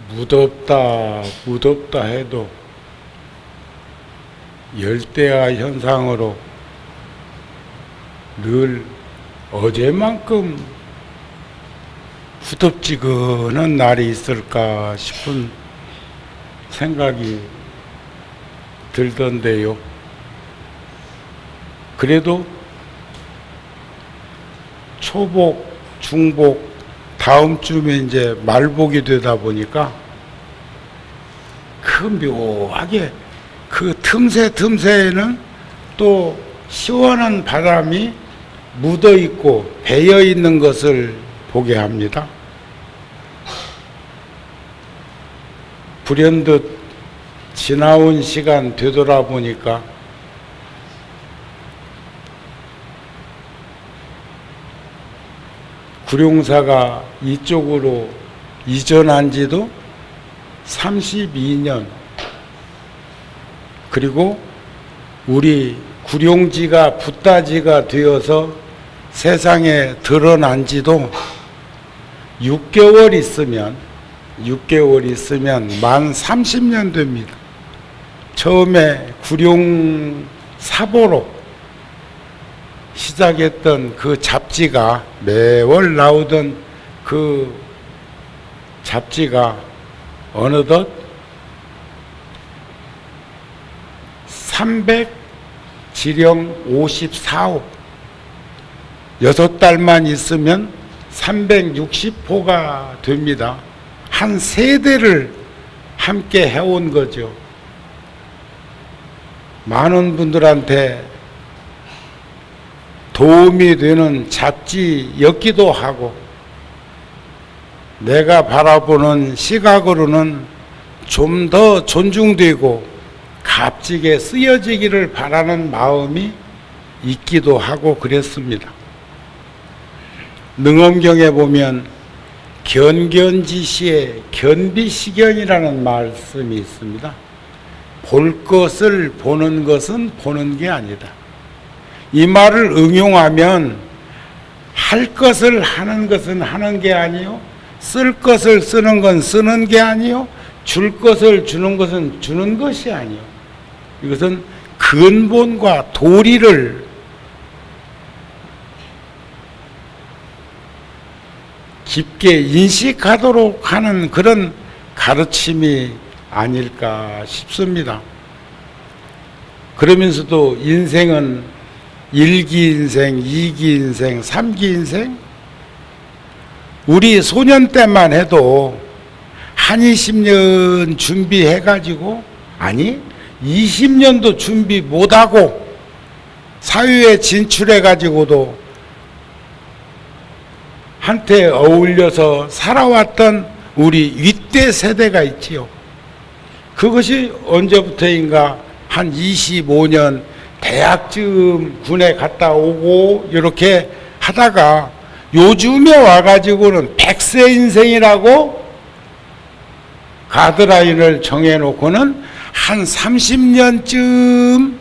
무덥다 무덥다 해도 열대야 현상으로 늘 어제만큼 후덥지근한 날이 있을까 싶은 생각이 들던데요. 그래도 초복, 중복, 다음 주면 이제 말복이 되다 보니까 그 묘하게 그 틈새에는 또 시원한 바람이 묻어 있고 배어 있는 것을 보게 합니다. 불현듯 지나온 시간 되돌아보니까 구룡사가 이쪽으로 이전한 지도 32년, 그리고 우리 구룡지가 붓다지가 되어서 세상에 드러난 지도 6개월 있으면 만 30년 됩니다. 처음에 구룡사보로 시작했던 그 잡지가, 매월 나오던 그 잡지가 어느덧 300지령 54호, 6달만 있으면 360호가 됩니다. 한 세대를 함께 해온 거죠. 많은 분들한테 도움이 되는 잡지였기도 하고, 내가 바라보는 시각으로는 좀 더 존중되고 값지게 쓰여지기를 바라는 마음이 있기도 하고 그랬습니다. 능엄경에 보면 견견지시의 견비시견이라는 말씀이 있습니다. 볼 것을 보는 것은 보는 게 아니다. 이 말을 응용하면 할 것을 하는 것은 하는 게 아니요, 쓸 것을 쓰는 건 쓰는 게 아니요, 줄 것을 주는 것은 주는 것이 아니요, 이것은 근본과 도리를 깊게 인식하도록 하는 그런 가르침이 아닐까 싶습니다. 그러면서도 인생은 1기 인생, 2기 인생, 3기 인생, 우리 소년 때만 해도 한 20년 준비해가지고, 아니 20년도 준비 못하고 사회에 진출해가지고도 한테 어울려서 살아왔던 우리 윗대 세대가 있지요. 그것이 언제부터인가 한 25년 대학쯤 군에 갔다 오고 이렇게 하다가 요즘에 와가지고는 100세 인생이라고 가드라인을 정해놓고는 한 30년쯤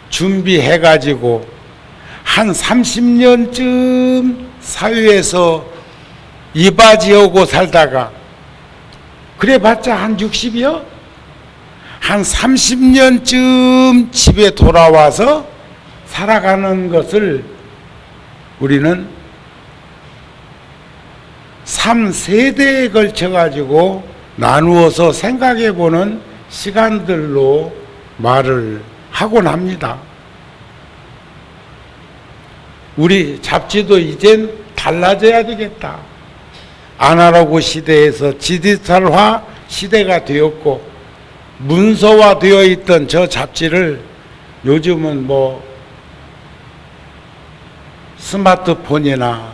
준비해가지고 한 30년쯤 사회에서 이바지하고 살다가, 그래봤자 한 60이요? 한 30년쯤 집에 돌아와서 살아가는 것을 우리는 3세대에 걸쳐가지고 나누어서 생각해보는 시간들로 말을 하곤 합니다. 우리 잡지도 이젠 달라져야 되겠다. 아날로그 시대에서 디지털화 시대가 되었고, 문서화 되어 있던 저 잡지를 요즘은 뭐 스마트폰이나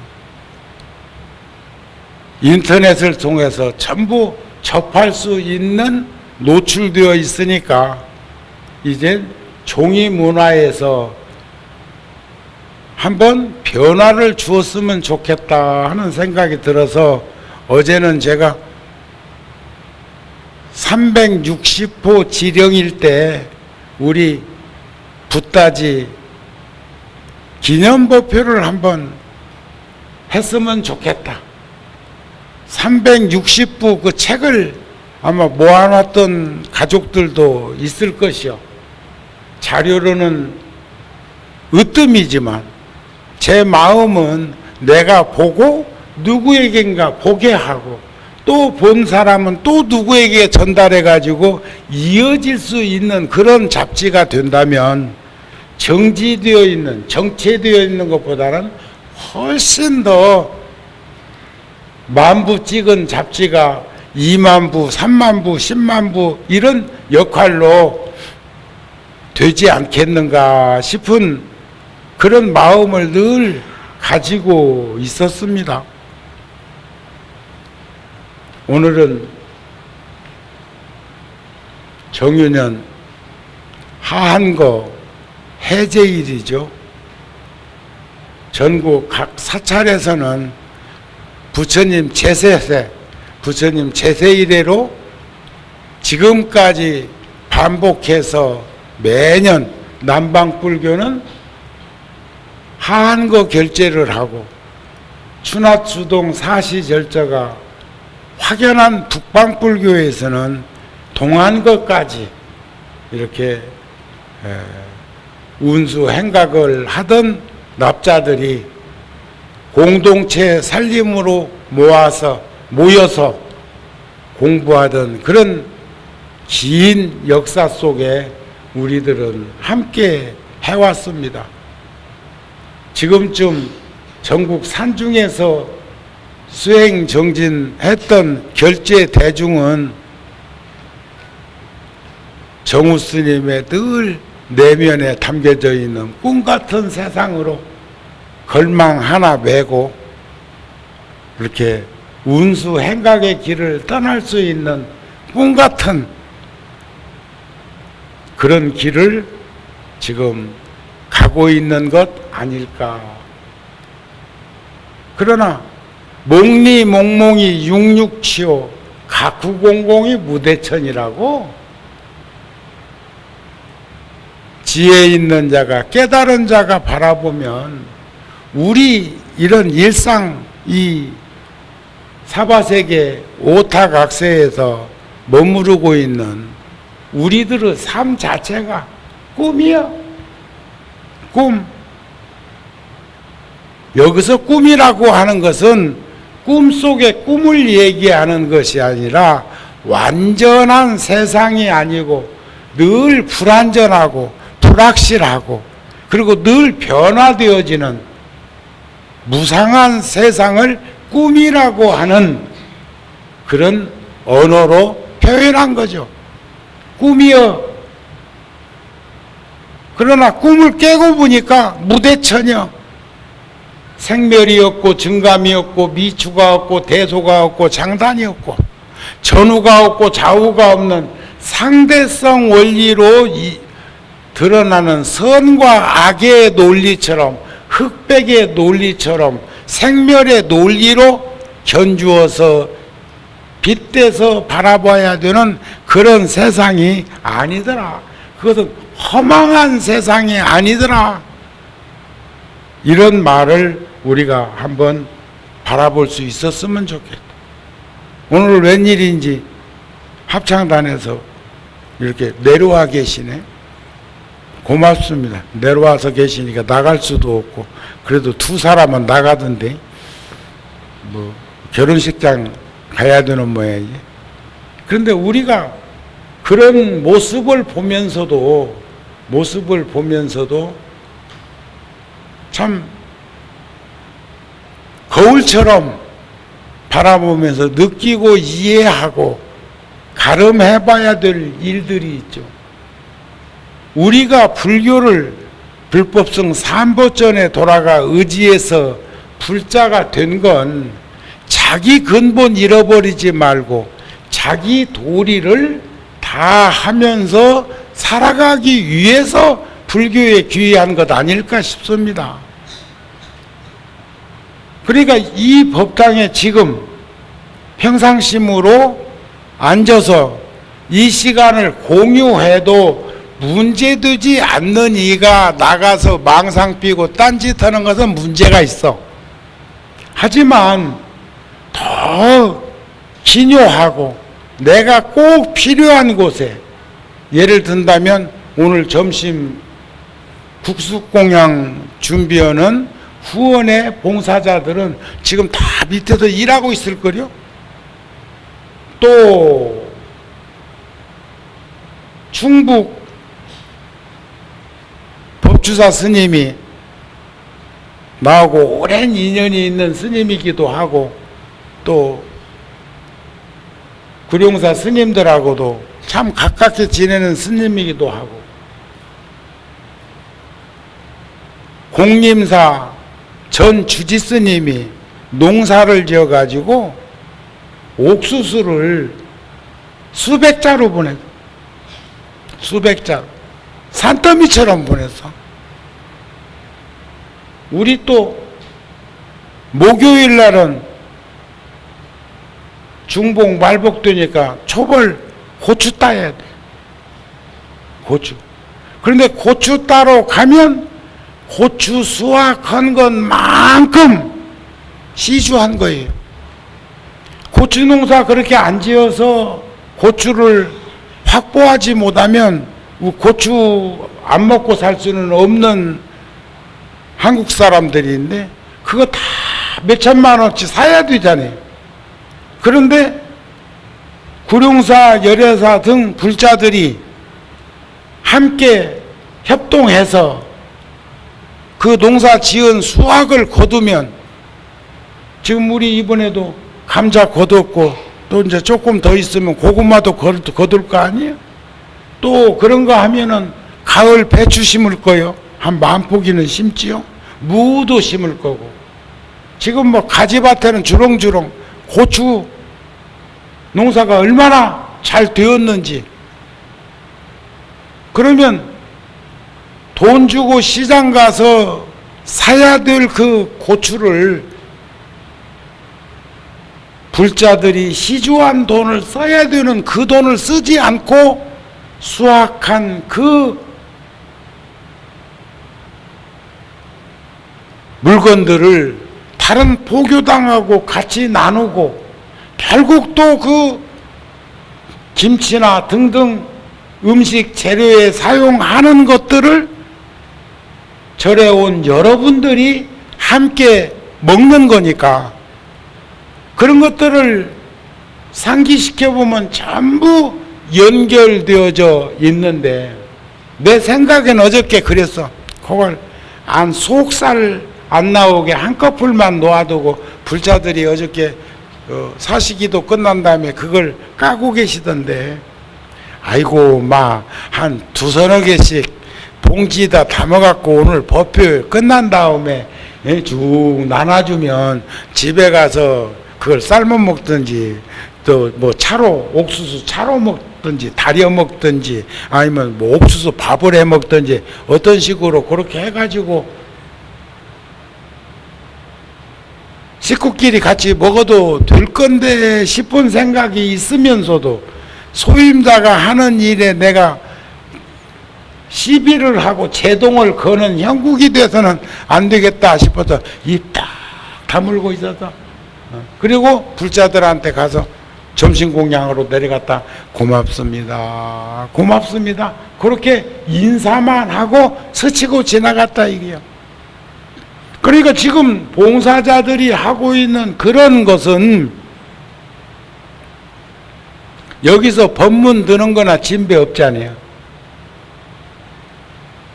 인터넷을 통해서 전부 접할 수 있는, 노출되어 있으니까 이젠 종이 문화에서 한번 변화를 주었으면 좋겠다 하는 생각이 들어서, 어제는 제가 360호 지령일 때 우리 붓다지 기념법표를 한번 했으면 좋겠다. 360부 그 책을 아마 모아놨던 가족들도 있을 것이요. 자료로는 으뜸이지만 제 마음은 내가 보고 누구에겐가 보게 하고 또 본 사람은 또 누구에게 전달해 가지고 이어질 수 있는 그런 잡지가 된다면 정지되어 있는, 정체되어 있는 것보다는 훨씬 더 만부 찍은 잡지가 2만 부, 3만 부, 10만 부 이런 역할로 되지 않겠는가 싶은 그런 마음을 늘 가지고 있었습니다. 오늘은 정유년 하한거 해제일이죠. 전국 각 사찰에서는 부처님 제세세, 부처님 제세 이래로 지금까지 반복해서 매년 남방불교는 하한거 결제를 하고 추나추동 사시절자가 확연한 북방불교에서는 동한거까지 이렇게 운수 행각을 하던 납자들이 공동체 살림으로 모여서 공부하던 그런 긴 역사 속에 우리들은 함께 해왔습니다. 지금쯤 전국 산중에서 수행 정진했던 결제 대중은 정우 스님의 늘 내면에 담겨져 있는 꿈같은 세상으로 걸망 하나 메고 이렇게 운수 행각의 길을 떠날 수 있는 꿈같은 그런 길을 지금 가고 있는 것 아닐까. 그러나 몽리몽몽이 육육치오 가쿠공공이 무대천이라고 지혜 있는 자가 깨달은 자가 바라보면 우리 이런 일상 이 사바세계 오타각세에서 머무르고 있는 우리들의 삶 자체가 꿈이야. 꿈. 여기서 꿈이라고 하는 것은 꿈속의 꿈을 얘기하는 것이 아니라 완전한 세상이 아니고 늘 불완전하고 불확실하고 그리고 늘 변화되어지는 무상한 세상을 꿈이라고 하는 그런 언어로 표현한 거죠. 꿈이여. 그러나 꿈을 깨고 보니까 무대천이여. 생멸이 없고 증감이 없고 미추가 없고 대소가 없고 장단이 없고 전후가 없고 좌우가 없는 상대성 원리로 드러나는 선과 악의 논리처럼 흑백의 논리처럼 생멸의 논리로 견주어서 빗대서 바라봐야 되는 그런 세상이 아니더라. 그것은 허망한 세상이 아니더라. 이런 말을 우리가 한번 바라볼 수 있었으면 좋겠다. 오늘 웬일인지 합창단에서 이렇게 내려와 계시네. 고맙습니다. 내려와서 계시니까 나갈 수도 없고 그래도 두 사람은 나가던데 뭐 결혼식장 가야 되는 모양이지. 그런데 우리가 그런 모습을 보면서도 참 거울처럼 바라보면서 느끼고 이해하고 가름해봐야 될 일들이 있죠. 우리가 불교를 불법성 삼보전에 돌아가 의지해서 불자가 된 건 자기 근본 잃어버리지 말고 자기 도리를 다 하면서 살아가기 위해서 불교에 귀의한 것 아닐까 싶습니다. 그러니까 이 법당에 지금 평상심으로 앉아서 이 시간을 공유해도 문제되지 않는 이가 나가서 망상 피고 딴짓하는 것은 문제가 있어. 하지만 더 더 기묘하고 내가 꼭 필요한 곳에, 예를 든다면 오늘 점심 국수공양 준비하는 후원의 봉사자들은 지금 다 밑에서 일하고 있을 거요. 또 충북 법주사 스님이 나하고 오랜 인연이 있는 스님이기도 하고, 또 구룡사 스님들하고도 참 가깝게 지내는 스님이기도 하고, 공림사 전 주지 스님이 농사를 지어가지고 옥수수를 수백 자루 보냈어. 수백 자루. 산더미처럼 보냈어. 우리 또 목요일 날은 중복 말복되니까 초벌 고추 따야 돼. 고추. 그런데 고추 따러 가면 고추 수확한 것만큼 시주한 거예요. 고추 농사 그렇게 안 지어서 고추를 확보하지 못하면 고추 안 먹고 살 수는 없는 한국 사람들인데 그거 다 몇천만 원치 사야 되잖아요. 그런데 구룡사, 열애사 등 불자들이 함께 협동해서 그 농사 지은 수확을 거두면, 지금 우리 이번에도 감자 거뒀고 또 이제 조금 더 있으면 고구마도 거둘 거 아니에요? 또 그런 거 하면은 가을 배추 심을 거요. 한 10,000포기는 심지요. 무도 심을 거고. 지금 뭐 가지밭에는 주렁주렁 고추 농사가 얼마나 잘 되었는지. 그러면 돈 주고 시장 가서 사야 될 그 고추를 불자들이 시주한 돈을 써야 되는 그 돈을 쓰지 않고 수확한 그 물건들을 다른 포교당하고 같이 나누고, 결국 또 그 김치나 등등 음식 재료에 사용하는 것들을 절에 온 여러분들이 함께 먹는 거니까, 그런 것들을 상기시켜보면 전부 연결되어져 있는데, 내 생각엔 어저께 그랬어. 그걸 속살 안 나오게 한꺼풀만 놓아두고 불자들이 어저께 사시기도 끝난 다음에 그걸 까고 계시던데, 아이고 한 2-3 개씩 봉지에다 담아갖고 오늘 법회 끝난 다음에 쭉 나눠주면 집에 가서 그걸 삶아 먹든지, 또 뭐 차로, 옥수수 차로 먹든지 다려 먹든지, 아니면 뭐 옥수수 밥을 해 먹든지, 어떤 식으로 그렇게 해가지고 식구끼리 같이 먹어도 될 건데 싶은 생각이 있으면서도, 소임자가 하는 일에 내가 시비를 하고 제동을 거는 형국이 돼서는 안 되겠다 싶어서 입 딱 다물고 있어서, 그리고 불자들한테 가서 점심 공양으로 내려갔다 고맙습니다, 고맙습니다, 그렇게 인사만 하고 스치고 지나갔다 이게요. 그러니까 지금 봉사자들이 하고 있는 그런 것은 여기서 법문 드는 거나 진배 없잖아요.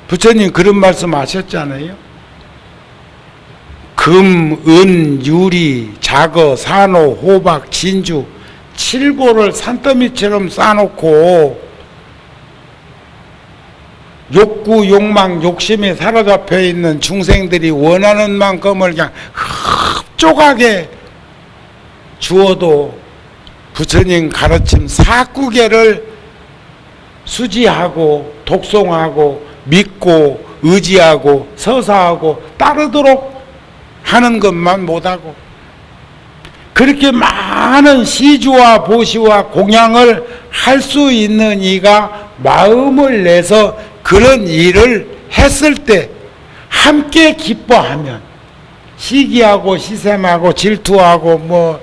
부처님 그런 말씀 하셨잖아요. 금, 은, 유리, 자거, 산호, 호박, 진주 7고를 산더미처럼 쌓아놓고 욕구, 욕망, 욕심에 사로잡혀 있는 중생들이 원하는 만큼을 그냥 흡족하게 주어도 부처님 가르침 4구계를 수지하고 독송하고 믿고 의지하고 서사하고 따르도록 하는 것만 못하고, 그렇게 많은 시주와 보시와 공양을 할 수 있는 이가 마음을 내서 그런 일을 했을 때 함께 기뻐하면 시기하고 시샘하고 질투하고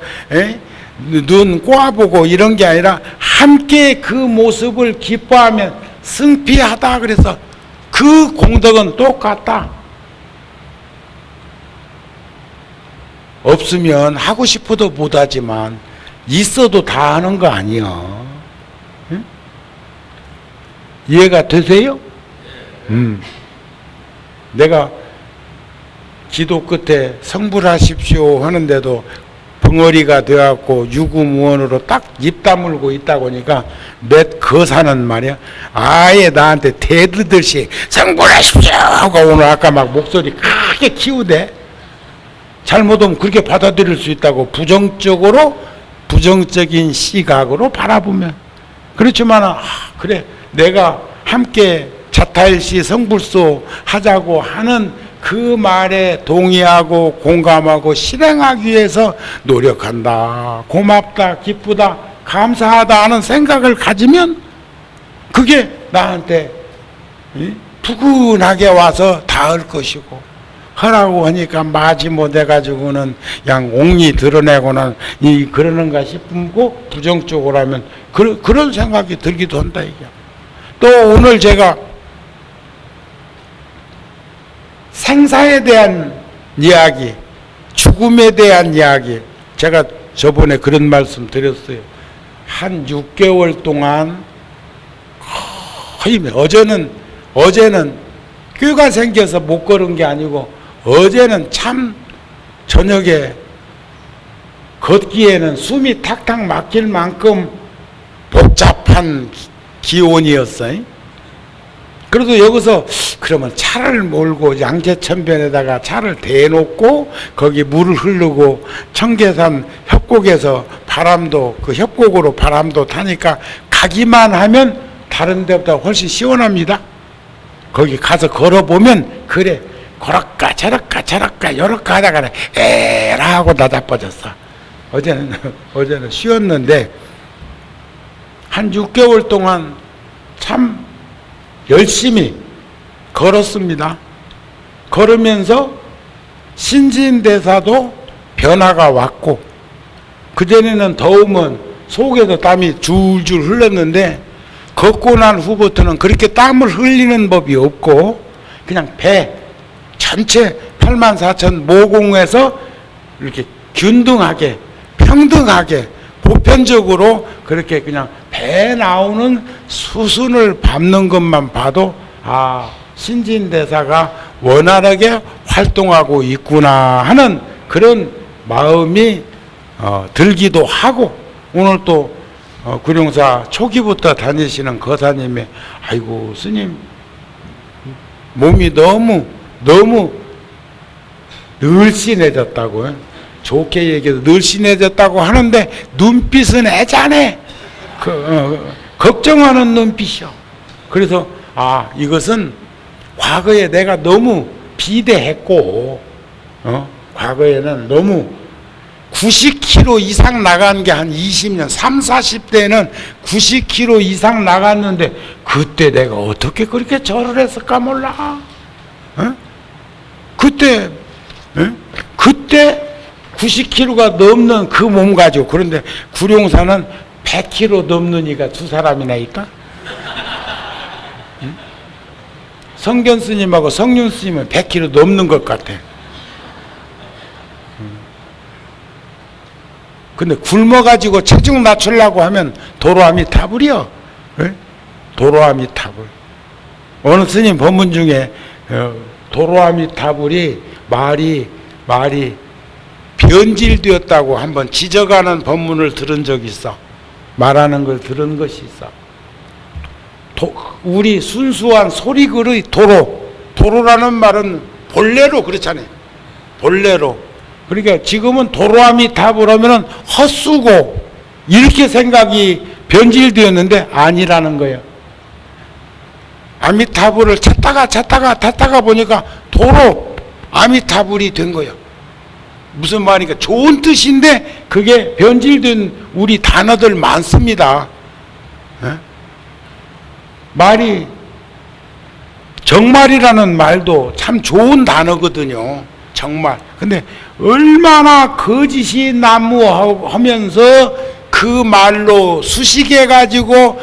눈 꼬아보고 이런 게 아니라 함께 그 모습을 기뻐하면 승피하다. 그래서 그 공덕은 똑같다. 없으면 하고 싶어도 못하지만 있어도 다 하는 거 아니야. 응? 이해가 되세요? 내가 기도 끝에 성불하십시오 하는데도 벙어리가 되어갖고 유구무원으로 딱 입 다물고 있다 보니까 몇 거사는 말이야 아예 나한테 대드듯이 성불하십시오 하고 오늘 아까 막 목소리 크게 키우대. 잘못하면 그렇게 받아들일 수 있다고 부정적인 시각으로 바라보면. 그렇지만 그래 내가 함께 자타일시 성불소 하자고 하는 그 말에 동의하고 공감하고 실행하기 위해서 노력한다. 고맙다, 기쁘다, 감사하다 하는 생각을 가지면 그게 나한테 푸근하게 와서 닿을 것이고, 하라고 하니까 마지못해가지고는 양 옹이 드러내고는 그러는가 싶고 부정적으로 하면 그런 생각이 들기도 한다 이게. 또 오늘 제가 생사에 대한 이야기, 죽음에 대한 이야기, 제가 저번에 그런 말씀 드렸어요. 한 6개월 동안 거의 어제는 꾀가 생겨서 못 걸은 게 아니고 어제는 참 저녁에 걷기에는 숨이 탁탁 막힐 만큼 복잡한 기온이었어요. 그래도 여기서 그러면 차를 몰고 양재천변에다가 차를 대놓고 거기 물을 흐르고 청계산 협곡에서 그 협곡으로 바람도 타니까 가기만 하면 다른 데보다 훨씬 시원합니다. 거기 가서 걸어보면 그래 그럴까 저럴까 요럴까 하다가 에라 하고 나자빠졌어. 어제는 쉬었는데 한 6개월 동안 참 열심히 걸었습니다. 걸으면서 신진대사도 변화가 왔고, 그전에는 더우면 속에서 땀이 줄줄 흘렀는데 걷고 난 후부터는 그렇게 땀을 흘리는 법이 없고 그냥 배 전체 84,000 모공에서 이렇게 균등하게 평등하게 보편적으로 그렇게 그냥 배 나오는 수순을 밟는 것만 봐도 신진대사가 원활하게 활동하고 있구나 하는 그런 마음이 들기도 하고, 오늘 또 구룡사 초기부터 다니시는 거사님이 아이고 스님 몸이 너무 늘씬해졌다고요. 좋게 얘기해서 늘씬해졌다고 하는데 눈빛은 애잔해. 걱정하는 눈빛이요. 그래서 이것은 과거에 내가 너무 비대했고 과거에는 너무 90kg 이상 나간 게 한 20년 30, 40대에는 90kg 이상 나갔는데 그때 내가 어떻게 그렇게 절을 했을까 몰라. 그때 90kg가 넘는 그 몸 가지고, 그런데 구룡사는 100kg 넘는 이가 두 사람이나 있다. 성견 스님하고 성륜 스님은 100kg 넘는 것 같아. 근데 굶어가지고 체중 낮추려고 하면 도로아미타불이요. 도로아미타불. 어느 스님 법문 중에 도로아미타불이 말이 변질되었다고 한번 지적하는 법문을 들은 적이 있어. 말하는 걸 들은 것이 있어. 우리 순수한 소리글의 도로라는 말은 본래로 그렇잖아요. 본래로. 그러니까 지금은 도로아미타불 하면은 헛수고 이렇게 생각이 변질되었는데 아니라는 거예요. 아미타불을 찾다가 보니까 도로 아미타불이 된 거예요. 무슨 말이니까 좋은 뜻인데 그게 변질된 우리 단어들 많습니다. 말이 정말이라는 말도 참 좋은 단어거든요. 정말 근데 얼마나 거짓이 난무하면서 그 말로 수식해가지고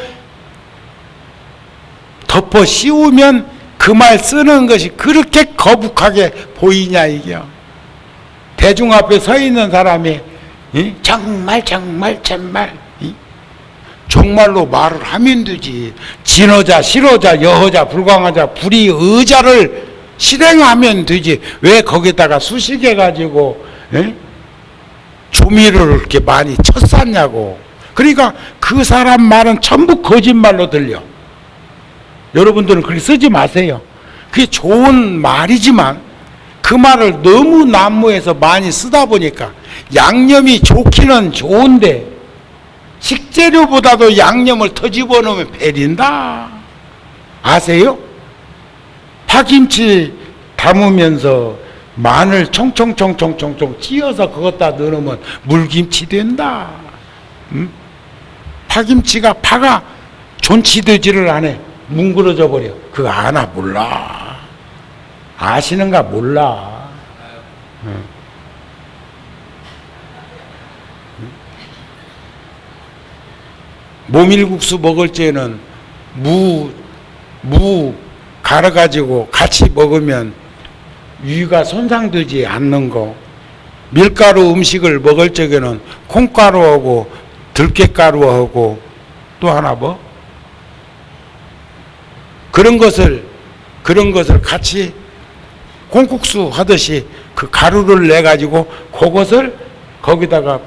덮어 씌우면 그 말 쓰는 것이 그렇게 거북하게 보이냐 이게. 대중 앞에 서 있는 사람이 정말 정말 정말로 말을 하면 되지. 진어자 실어자 여허자 불광하자 불이의자를 실행하면 되지. 왜 거기다가 수식해가지고 조미를 이렇게 많이 쳤었냐고. 그러니까 그 사람 말은 전부 거짓말로 들려. 여러분들은 그렇게 쓰지 마세요. 그게 좋은 말이지만 그 말을 너무 난무해서 많이 쓰다 보니까 양념이 좋기는 좋은데 식재료보다도 양념을 더 집어넣으면 배린다. 아세요? 파김치 담으면서 마늘 총총총총총총 찧어서 그것다 넣으면 물김치 된다. 파김치가 파가 존치되지를 않아. 뭉그러져 버려. 그거 아나 몰라. 아시는가 몰라. 모밀국수 먹을 때는 무 갈아가지고 같이 먹으면 위가 손상되지 않는 거. 밀가루 음식을 먹을 적에는 콩가루하고 들깨가루하고 또 하나 뭐? 그런 것을 같이 콩국수 하듯이 그 가루를 내 가지고 그것을 거기다가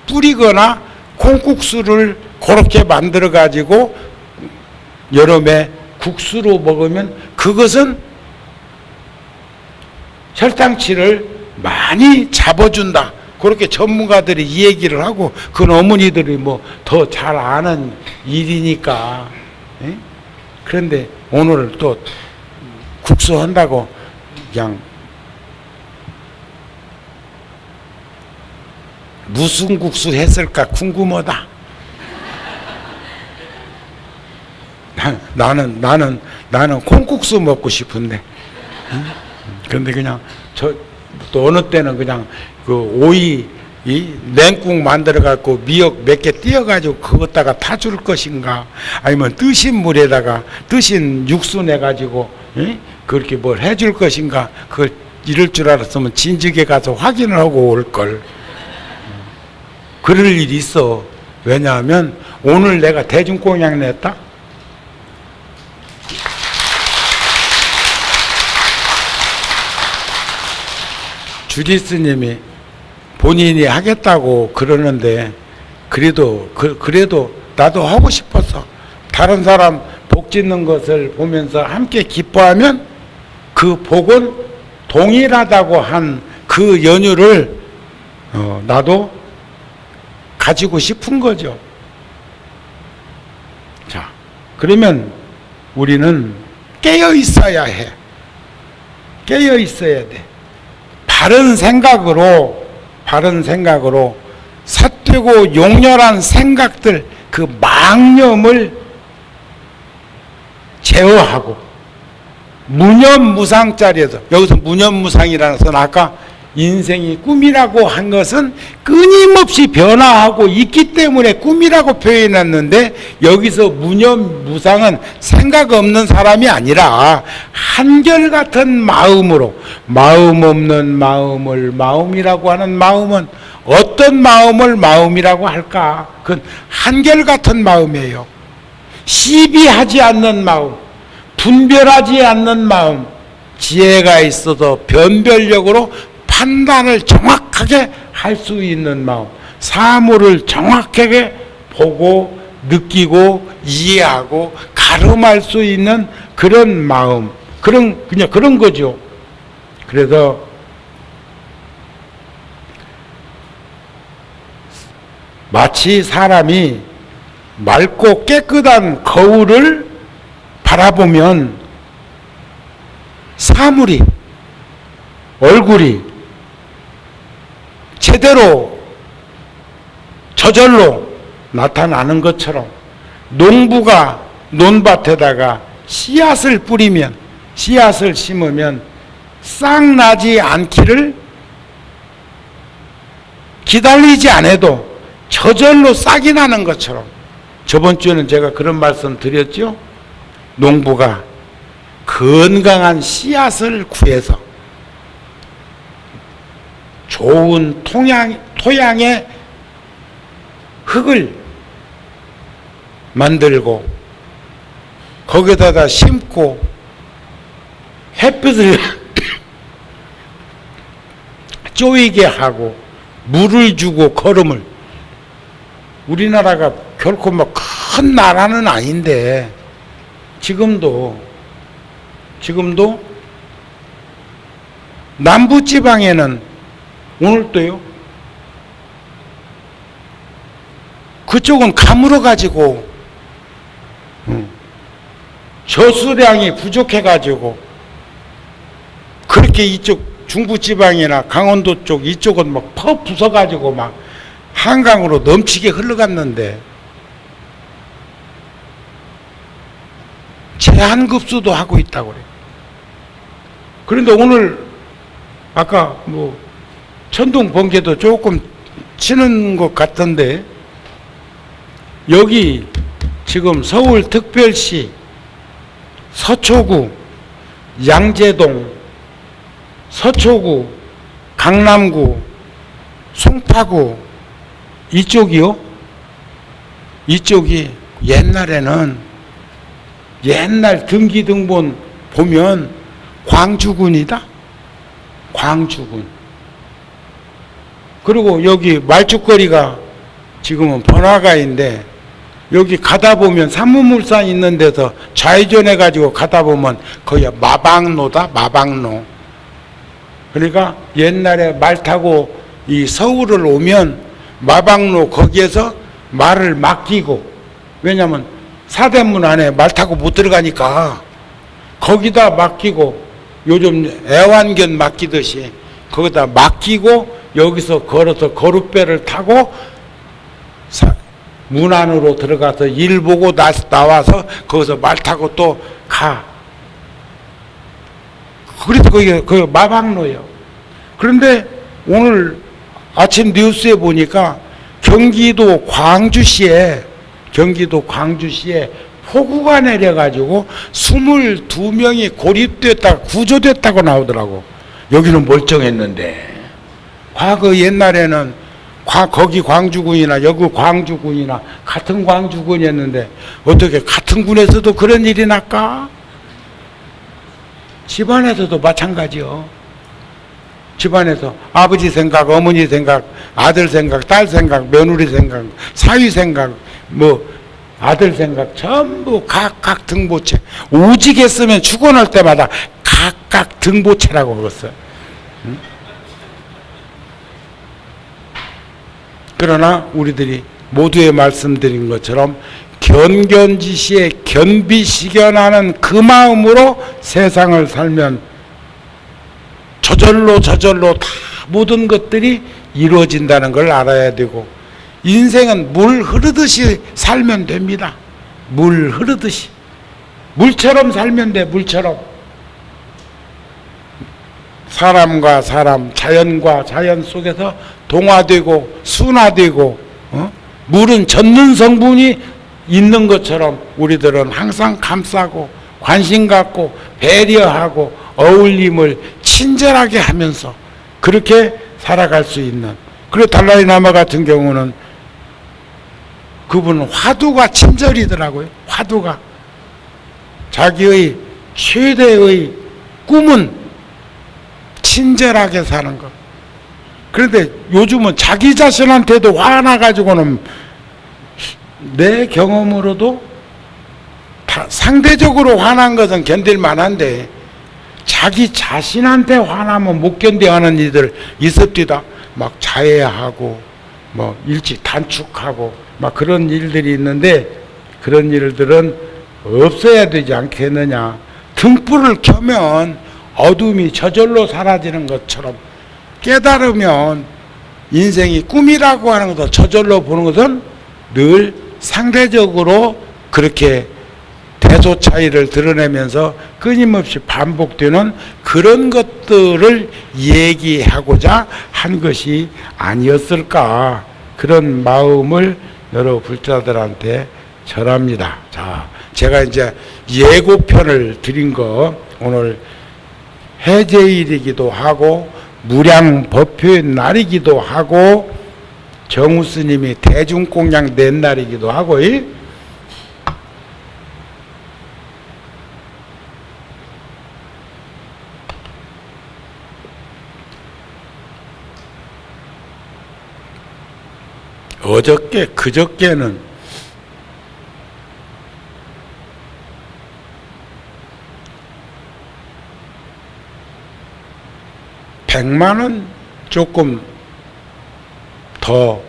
뿌리거나 콩국수를 그렇게 만들어 가지고 여름에 국수로 먹으면 그것은 혈당치를 많이 잡아준다. 그렇게 전문가들이 이 얘기를 하고 그 어머니들이 뭐 더 잘 아는 일이니까. 그런데 오늘 또 국수 한다고 그냥 무슨 국수 했을까 궁금하다. 나는 콩국수 먹고 싶은데. 그런데 그냥 또 어느 때는 그냥 그 오이 냉국 만들어 갖고 미역 몇 개 띄어 가지고 그것다가 타줄 것인가, 아니면 뜨신 물에다가 뜨신 육수 내 가지고 그렇게 뭘 해줄 것인가. 그걸 이럴 줄 알았으면 진즉에 가서 확인을 하고 올 걸. 그럴 일이 있어. 왜냐하면 오늘 내가 대중공약 냈다. 주지스님이 본인이 하겠다고 그러는데 그래도 나도 하고 싶어서 다른 사람 복 짓는 것을 보면서 함께 기뻐하면 그 복은 동일하다고 한 그 연유를 나도 가지고 싶은 거죠. 자, 그러면 우리는 깨어 있어야 해. 깨어 있어야 돼. 바른 생각으로 삿되고 용렬한 생각들, 그 망념을 제어하고 무념무상자리에서, 여기서 무념무상이라는 것은 아까 인생이 꿈이라고 한 것은 끊임없이 변화하고 있기 때문에 꿈이라고 표현했는데, 여기서 무념무상은 생각 없는 사람이 아니라 한결같은 마음으로, 마음 없는 마음을 마음이라고 하는 마음은 어떤 마음을 마음이라고 할까? 그건 한결같은 마음이에요. 시비하지 않는 마음, 분별하지 않는 마음, 지혜가 있어서 변별력으로 판단을 정확하게 할 수 있는 마음, 사물을 정확하게 보고 느끼고 이해하고 가름할 수 있는 그런 마음, 그냥 그런 거죠. 그래서 마치 사람이 맑고 깨끗한 거울을 바라보면 사물이, 얼굴이 제대로 저절로 나타나는 것처럼, 농부가 논밭에다가 씨앗을 뿌리면, 씨앗을 심으면 싹 나지 않기를 기다리지 않아도 저절로 싹이 나는 것처럼, 저번 주에는 제가 그런 말씀 드렸죠. 농부가 건강한 씨앗을 구해서 좋은 토양의 흙을 만들고 거기다가 심고 햇빛을 쪼이게 하고 물을 주고 거름을, 우리나라가 결코 뭐 큰 나라는 아닌데 지금도 남부지방에는 오늘도요, 그쪽은 가물어 가지고 저수량이 부족해 가지고 그렇게 이쪽 중부지방이나 강원도 쪽 이쪽은 막 퍼 부서 가지고 막 한강으로 넘치게 흘러갔는데 제한급수도 하고 있다고 그래요. 그런데 오늘 아까 뭐 천둥 번개도 조금 치는 것 같던데, 여기 지금 서울특별시 서초구, 양재동, 서초구, 강남구, 송파구 이쪽이요. 이쪽이 옛날에는 옛날 등기등본 보면 광주군이다. 광주군. 그리고 여기 말죽거리가 지금은 번화가인데 여기 가다 보면 산문물산 있는 데서 좌회전해 가지고 가다 보면 거기 마방로다. 마방로. 그러니까 옛날에 말 타고 이 서울을 오면 마방로 거기에서 말을 맡기고, 왜냐면 사대문 안에 말 타고 못 들어가니까 거기다 맡기고, 요즘 애완견 맡기듯이 거기다 맡기고 여기서 걸어서 거룻배를 타고 문 안으로 들어가서 일 보고 나와서 거기서 말 타고 또 가. 그래서 거기 마방로예요. 그런데 오늘 아침 뉴스에 보니까 경기도 광주시에 폭우가 내려가지고 22명이 고립됐다가 구조됐다고 나오더라고. 여기는 멀쩡했는데. 과거 옛날에는 거기 광주군이나 여기 광주군이나 같은 광주군이었는데 어떻게 같은 군에서도 그런 일이 날까? 집안에서도 마찬가지요. 집안에서 아버지 생각, 어머니 생각, 아들 생각, 딸 생각, 며느리 생각, 사위 생각, 뭐 아들 생각 전부 각각 등보채. 오직 했으면 축원할 때마다 각각 등보채라고 그랬어요. 응? 그러나 우리들이 모두에 말씀드린 것처럼 견견지시에 견비시견하는 그 마음으로 세상을 살면 저절로 다 모든 것들이 이루어진다는 걸 알아야 되고, 인생은 물 흐르듯이 살면 됩니다. 물 흐르듯이. 물처럼 살면 돼. 물처럼. 사람과 사람, 자연과 자연 속에서 동화되고 순화되고, 물은 젖는 성분이 있는 것처럼 우리들은 항상 감싸고 관심 갖고 배려하고 어울림을 친절하게 하면서 그렇게 살아갈 수 있는. 그리고 달라이라마 같은 경우는 그분은 화두가 친절이더라고요. 화두가. 자기의 최대의 꿈은 친절하게 사는 것. 그런데 요즘은 자기 자신한테도 화나가지고는 내 경험으로도 상대적으로 화난 것은 견딜 만한데 자기 자신한테 화나면 못 견뎌하는 일들 있습니다. 막 자해하고 뭐 일찍 단축하고 막 그런 일들이 있는데, 그런 일들은 없어야 되지 않겠느냐. 등불을 켜면 어둠이 저절로 사라지는 것처럼 깨달으면 인생이 꿈이라고 하는 것을 저절로 보는 것은 늘 상대적으로 그렇게 대소 차이를 드러내면서 끊임없이 반복되는 그런 것들을 얘기하고자 한 것이 아니었을까, 그런 마음을 여러 불자들한테 전합니다. 자, 제가 이제 예고편을 드린 거, 오늘 해제일이기도 하고 무량법표의 날이기도 하고 정우스님이 대중공양 낸 날이기도 하고, 어저께 그저께는 $100만 조금 더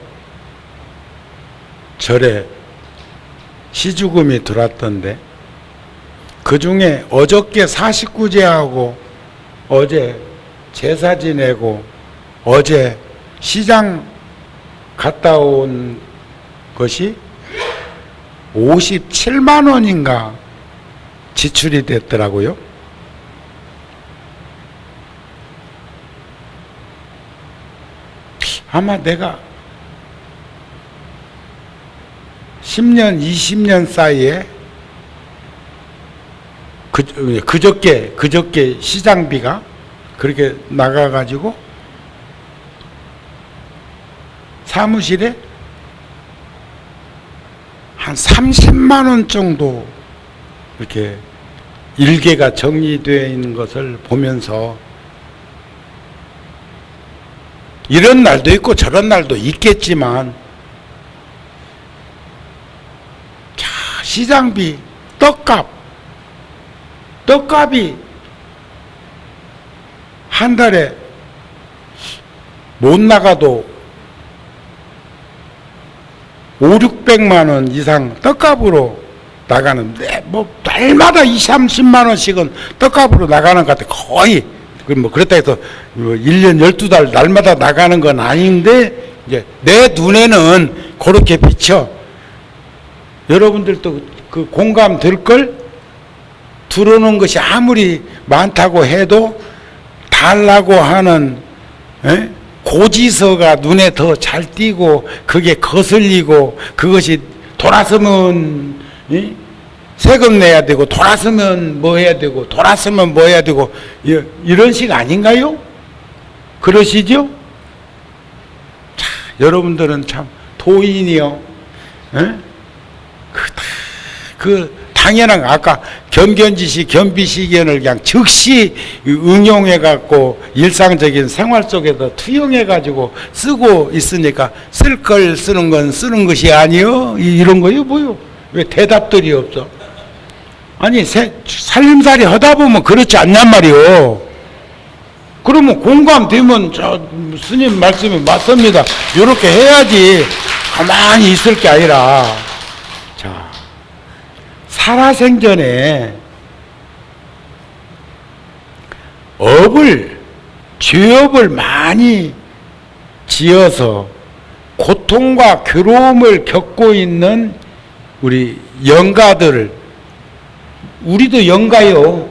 절에 시주금이 들어왔던데, 그 중에 어저께 49제하고 어제 제사 지내고 어제 시장 갔다 온 것이 57만 원인가 지출이 됐더라고요. 아마 내가 10년, 20년 사이에 그저께 시장비가 그렇게 나가가지고 사무실에 한 30만 원 정도 이렇게 일개가 정리되어 있는 것을 보면서, 이런 날도 있고 저런 날도 있겠지만, 자, 시장비, 떡값이 한 달에 못 나가도 500~600만 원 이상 떡값으로 나가는데, 뭐 날마다 20~30만 원씩은 떡값으로 나가는 것 같아. 거의 뭐 그렇다 해서 1년 12달 날마다 나가는 건 아닌데, 이제 내 눈에는 그렇게 비쳐. 여러분들도 그 공감 될걸? 들어오는 것이 아무리 많다고 해도 달라고 하는 고지서가 눈에 더 잘 띄고, 그게 거슬리고, 그것이 돌아서면 세금 내야 되고, 돌아서면 뭐 해야 되고, 돌아서면 뭐 해야 되고, 이런 식 아닌가요? 그러시죠? 자, 여러분들은 참 도인이요. 당연한, 아까 겸견지시, 겸비시견을 그냥 즉시 응용해갖고 일상적인 생활 속에서 투영해가지고 쓰고 있으니까, 쓸 걸 쓰는 건 쓰는 것이 아니요? 이런 거요, 뭐요? 왜 대답들이 없어? 아니, 살림살이 하다 보면 그렇지 않냔 말이요. 그러면 공감되면, 스님 말씀이 맞습니다, 이렇게 해야지 가만히 있을 게 아니라. 자, 살아생전에 죄업을 많이 지어서 고통과 괴로움을 겪고 있는 우리 영가들, 우리도 영가요.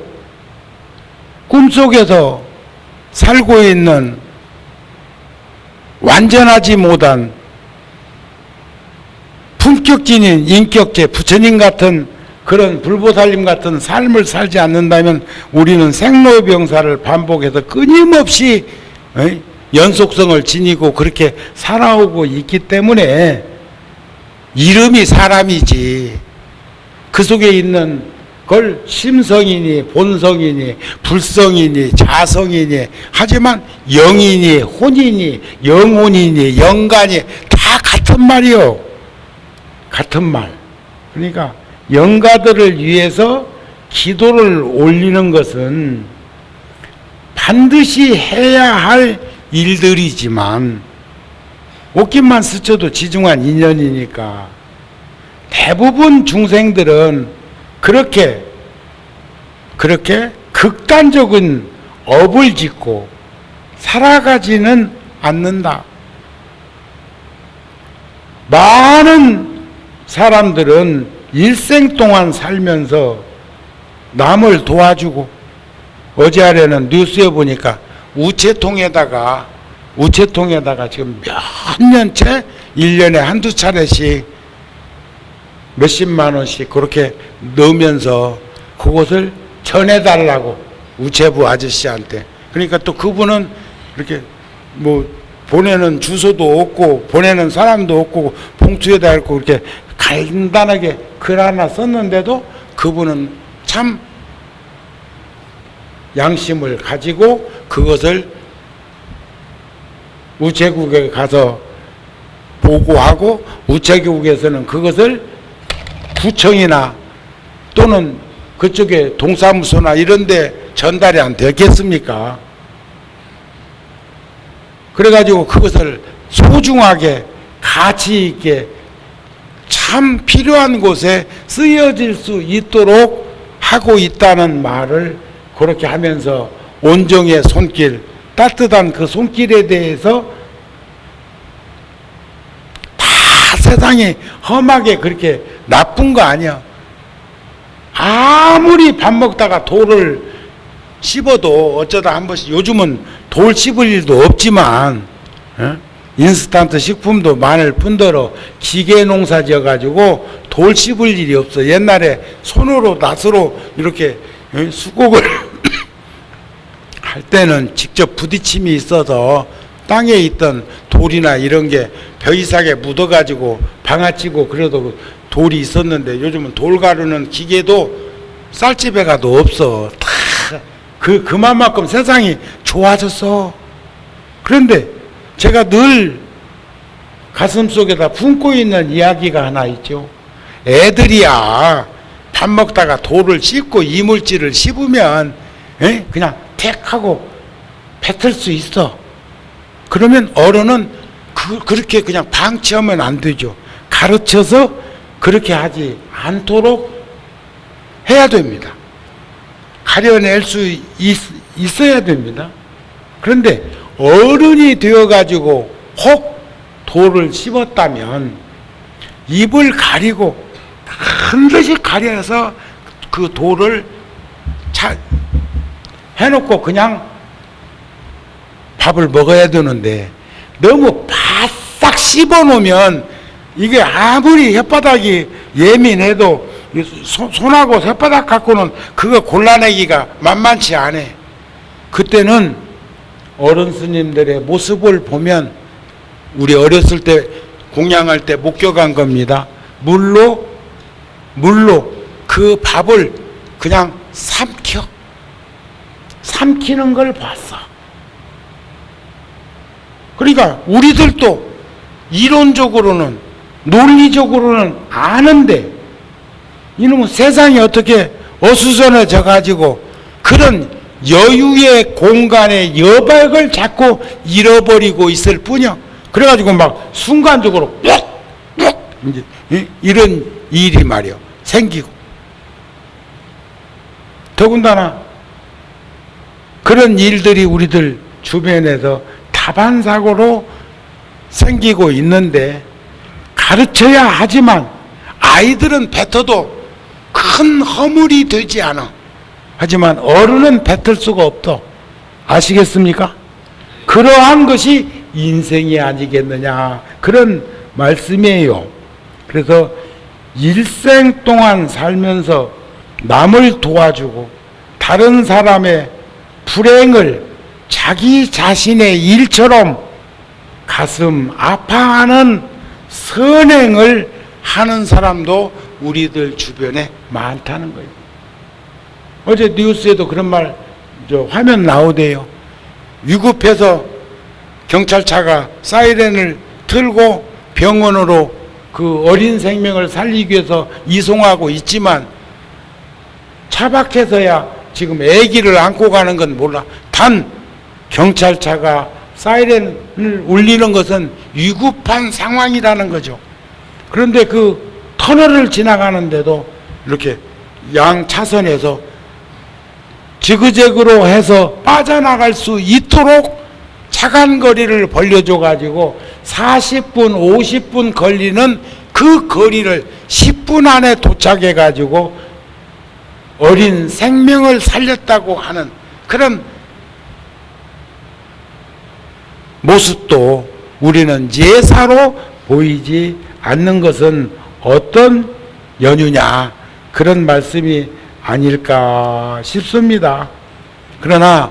꿈속에서 살고 있는 완전하지 못한 품격진인 인격제 부처님 같은 그런 불보살님 같은 삶을 살지 않는다면, 우리는 생로병사를 반복해서 끊임없이 연속성을 지니고 그렇게 살아오고 있기 때문에, 이름이 사람이지 그 속에 있는 걸 심성이니 본성이니 불성이니 자성이니, 하지만 영이니 혼이니 영혼이니 영간이 다 같은 말이요. 같은 말. 그러니까 영가들을 위해서 기도를 올리는 것은 반드시 해야 할 일들이지만, 옷깃만 스쳐도 지중한 인연이니까 대부분 중생들은 그렇게 극단적인 업을 짓고 살아가지는 않는다. 많은 사람들은 일생 동안 살면서 남을 도와주고, 어제 아래는 뉴스에 보니까 우체통에다가 지금 몇 년째 1년에 한두 차례씩 몇십만 원씩 그렇게 넣으면서 그것을 전해달라고, 우체부 아저씨한테. 그러니까 또 그분은 이렇게 뭐 보내는 주소도 없고 보내는 사람도 없고 봉투에다 읽고 이렇게 간단하게 글 하나 썼는데도 그분은 참 양심을 가지고 그것을 우체국에 가서 보고하고, 우체국에서는 그것을 구청이나 또는 그쪽에 동사무소나 이런 데 전달이 안 되겠습니까? 그래가지고 그것을 소중하게 가치 있게 참 필요한 곳에 쓰여질 수 있도록 하고 있다는 말을 그렇게 하면서 온정의 손길, 따뜻한 그 손길에 대해서 다 세상이 험하게 그렇게 나쁜 거 아니야. 아무리 밥 먹다가 돌을 씹어도 어쩌다 한 번씩, 요즘은 돌 씹을 일도 없지만 인스턴트 식품도 많을 뿐더러 기계 농사 지어가지고 돌 씹을 일이 없어. 옛날에 손으로 낫으로 이렇게 수국을 할 때는 직접 부딪힘이 있어서 땅에 있던 돌이나 이런 게 벼이삭에 묻어가지고 방아찌고 그래도 돌이 있었는데, 요즘은 돌 가루는 기계도 쌀집에 가도 없어. 다 그만큼 세상이 좋아졌어. 그런데 제가 늘 가슴속에다 품고 있는 이야기가 하나 있죠. 애들이야 밥 먹다가 돌을 씹고 이물질을 씹으면 그냥 택 하고 뱉을 수 있어. 그러면 어른은 그렇게 그냥 방치하면 안 되죠. 가르쳐서 그렇게 하지 않도록 해야 됩니다. 가려낼 수 있어야 됩니다. 그런데 어른이 되어가지고 혹 돌을 씹었다면 입을 가리고 반드시 가려서 그 돌을 해놓고 그냥 밥을 먹어야 되는데, 너무 바싹 씹어놓으면 이게 아무리 혓바닥이 예민해도 손하고 혓바닥 갖고는 그거 골라내기가 만만치 않아. 그때는 어른 스님들의 모습을 보면, 우리 어렸을 때 공양할 때 목격한 겁니다. 물로 그 밥을 그냥 삼키는 걸 봤어. 그러니까 우리들도 이론적으로는 논리적으로는 아는데 이놈은 세상이 어떻게 어수선해져 가지고 그런 여유의 공간의 여백을 자꾸 잃어버리고 있을 뿐이야. 그래가지고 막 순간적으로 이제 이런 일이 말이야 생기고, 더군다나 그런 일들이 우리들 주변에서 다반사고로 생기고 있는데, 가르쳐야 하지만 아이들은 뱉어도 큰 허물이 되지 않아. 하지만 어른은 뱉을 수가 없어. 아시겠습니까? 그러한 것이 인생이 아니겠느냐, 그런 말씀이에요. 그래서 일생 동안 살면서 남을 도와주고 다른 사람의 불행을 자기 자신의 일처럼 가슴 아파하는 선행을 하는 사람도 우리들 주변에 많다는 거예요. 어제 뉴스에도 그런 말 화면 나오대요. 위급해서 경찰차가 사이렌을 틀고 병원으로 그 어린 생명을 살리기 위해서 이송하고 있지만, 차박해서야 지금 아기를 안고 가는 건 몰라. 단 경찰차가 사이렌을 울리는 것은 위급한 상황이라는 거죠. 그런데 그 터널을 지나가는데도 이렇게 양 차선에서 지그재그로 해서 빠져나갈 수 있도록 차간 거리를 벌려줘 가지고 40분 50분 걸리는 그 거리를 10분 안에 도착해 가지고 어린 생명을 살렸다고 하는 그런 모습도 우리는 예사로 보이지 않는 것은 어떤 연유냐, 그런 말씀이 아닐까 싶습니다. 그러나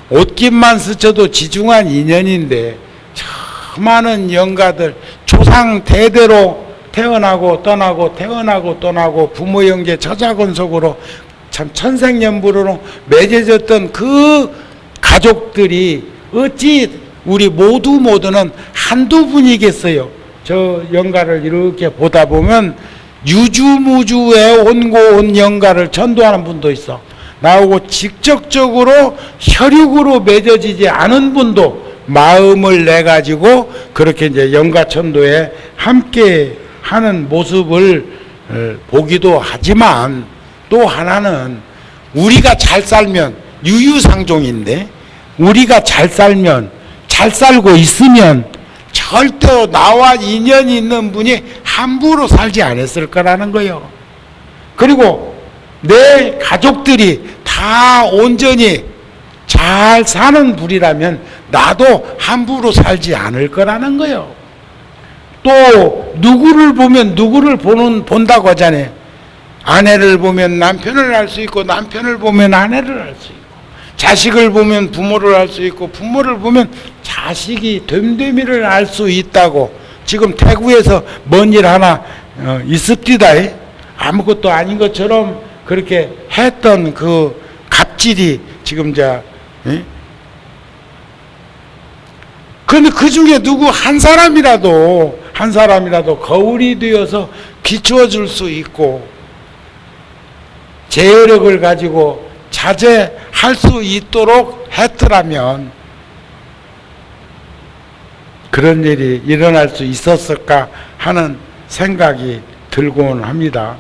옷깃만 스쳐도 지중한 인연인데 많은 영가들 조상 대대로 태어나고 떠나고 태어나고 떠나고 부모 영계 저작원 속으로 참 천생연분으로 맺어졌던 그 가족들이 어찌 우리 모두는 한두 분이겠어요. 저 영가를 이렇게 보다 보면 유주무주의 온고온 영가를 전도하는 분도 있어. 나오고 직접적으로 혈육으로 맺어지지 않은 분도 마음을 내 가지고 그렇게 이제 영가천도에 함께 하는 모습을 보기도 하지만, 또 하나는 우리가 잘 살면 유유상종인데, 우리가 잘 살면 잘 살고 있으면 절대로 나와 인연이 있는 분이 함부로 살지 않았을 거라는 거예요. 그리고 내 가족들이 다 온전히 잘 사는 분이라면 나도 함부로 살지 않을 거라는 거예요. 또 누구를 보면 누구를 본다고 하잖아요. 아내를 보면 남편을 알 수 있고, 남편을 보면 아내를 알 수 있고, 자식을 보면 부모를 알 수 있고, 부모를 보면 자식이 됨됨이를 알 수 있다고. 지금 태국에서 뭔 일 하나 있습디다. 아무것도 아닌 것처럼 그렇게 했던 그 갑질이 지금 이제, 그런데 그 중에 누구 한 사람이라도 거울이 되어서 비추어 줄 수 있고, 제어력을 가지고 자제할 수 있도록 했더라면 그런 일이 일어날 수 있었을까 하는 생각이 들곤 합니다.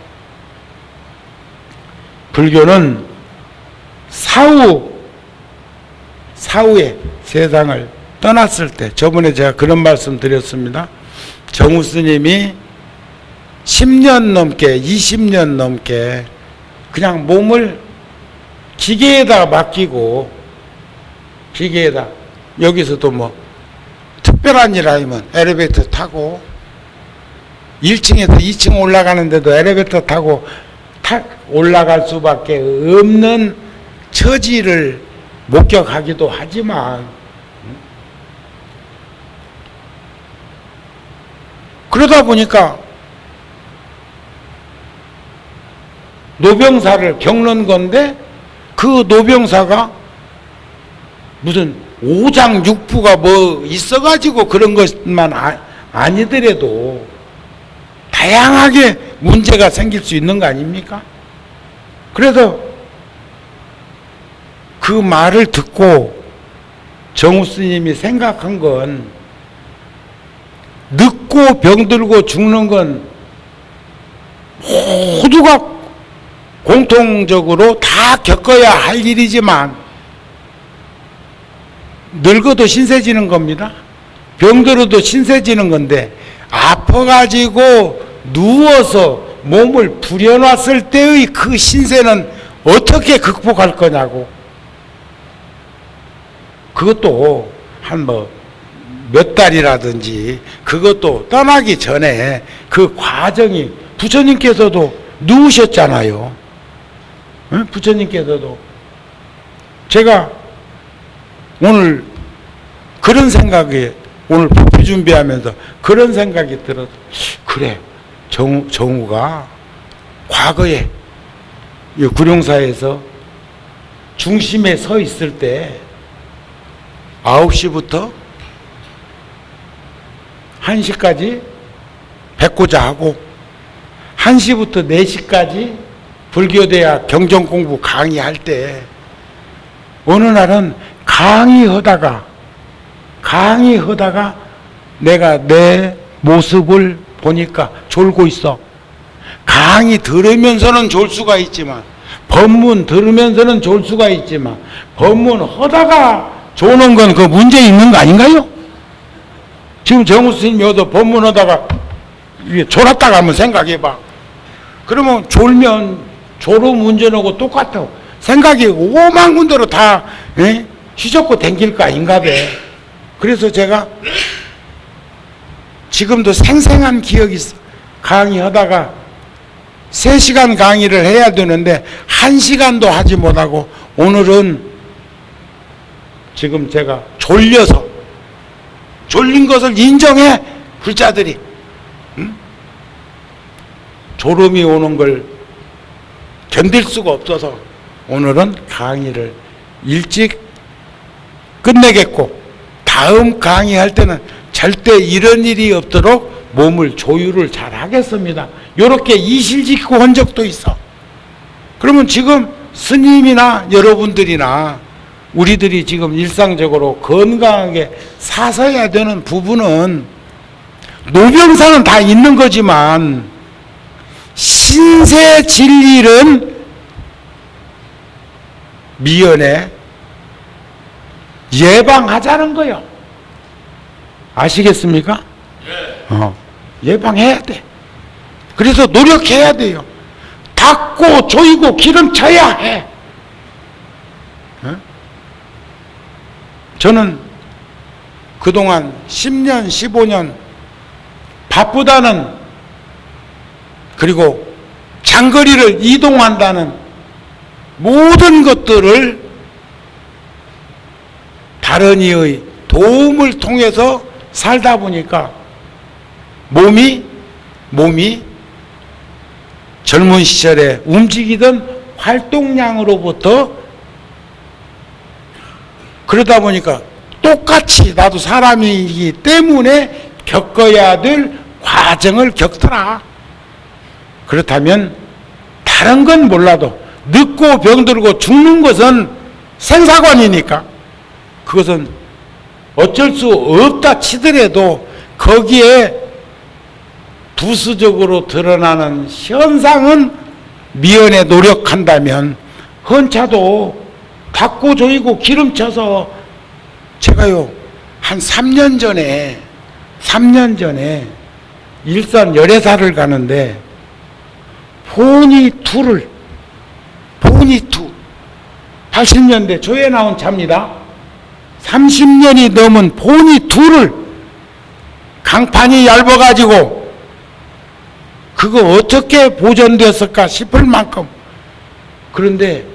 불교는 사후에 세상을 떠났을 때, 저번에 제가 그런 말씀 드렸습니다. 정우 스님이 10년 넘게 20년 넘게 그냥 몸을 기계에다 맡기고, 기계에다, 여기서도 뭐 특별한 일 아니면 엘리베이터 타고 1층에서 2층 올라가는데도 엘리베이터 타고 올라갈 수밖에 없는 처지를 목격하기도 하지만, 그러다 보니까 노병사를 겪는 건데, 그 노병사가 무슨 오장육부가 뭐 있어가지고 그런 것만 아니더라도 다양하게 문제가 생길 수 있는 거 아닙니까? 그래서 그 말을 듣고 정우 스님이 생각한 건, 늙고 병들고 죽는 건 모두가 공통적으로 다 겪어야 할 일이지만, 늙어도 신세지는 겁니다. 병들어도 신세지는 건데, 아파가지고 누워서 몸을 부려놨을 때의 그 신세는 어떻게 극복할 거냐고. 그것도 한 몇 달이라든지, 그것도 떠나기 전에 그 과정이, 부처님께서도 누우셨잖아요. 응? 부처님께서도. 제가 오늘 그런 생각이, 오늘 법회 준비하면서 그런 생각이 들어서, 그래, 정우가 과거에 이 구룡사에서 중심에 서 있을 때 9시부터 1시까지 백고자 하고, 1시부터 4시까지 불교대학 경전공부 강의할 때, 어느 날은 강의하다가 내가 내 모습을 보니까 졸고 있어. 강의 들으면서는 졸 수가 있지만, 법문 들으면서는 졸 수가 있지만, 법문 하다가 조는 건 그 문제 있는 거 아닌가요? 지금 정우 스님이 어서 법문하다가 졸았다가 한번 생각해봐. 그러면 졸면 졸음 운전하고 똑같아. 생각이 오만 군데로 다 휘젓고 댕길 거 아닌가 봐. 그래서 제가 지금도 생생한 기억이 있어. 강의하다가 3시간 강의를 해야 되는데 1시간도 하지 못하고 오늘은 지금 제가 졸려서 졸린 것을 인정해 불자들이 졸음이 오는 걸 견딜 수가 없어서 오늘은 강의를 일찍 끝내겠고 다음 강의할 때는 절대 이런 일이 없도록 몸을 조율을 잘 하겠습니다. 이렇게 이실직고 한 적도 있어. 그러면 지금 스님이나 여러분들이나 우리들이 지금 일상적으로 건강하게 사서야 되는 부분은 노병사는 다 있는 거지만 신세 진리는 미연에 예방하자는 거요. 아시겠습니까? 예방해야 돼. 그래서 노력해야 돼요. 닦고 조이고 기름쳐야 해. 저는 그동안 10년, 15년 바쁘다는 그리고 장거리를 이동한다는 모든 것들을 다른 이의 도움을 통해서 살다 보니까 몸이 젊은 시절에 움직이던 활동량으로부터 그러다 보니까 똑같이 나도 사람이기 때문에 겪어야 될 과정을 겪더라. 그렇다면 다른 건 몰라도 늙고 병들고 죽는 것은 생사관이니까 그것은 어쩔 수 없다 치더라도 거기에 부수적으로 드러나는 현상은 미연에 노력한다면 헌차도 닦고 조이고 기름쳐서 제가요 한 3년 전에 일산 열애사를 가는데 포니투 80년대 초에 나온 차입니다. 30년이 넘은 포니투를 강판이 얇아가지고 그거 어떻게 보존되었을까 싶을 만큼 그런데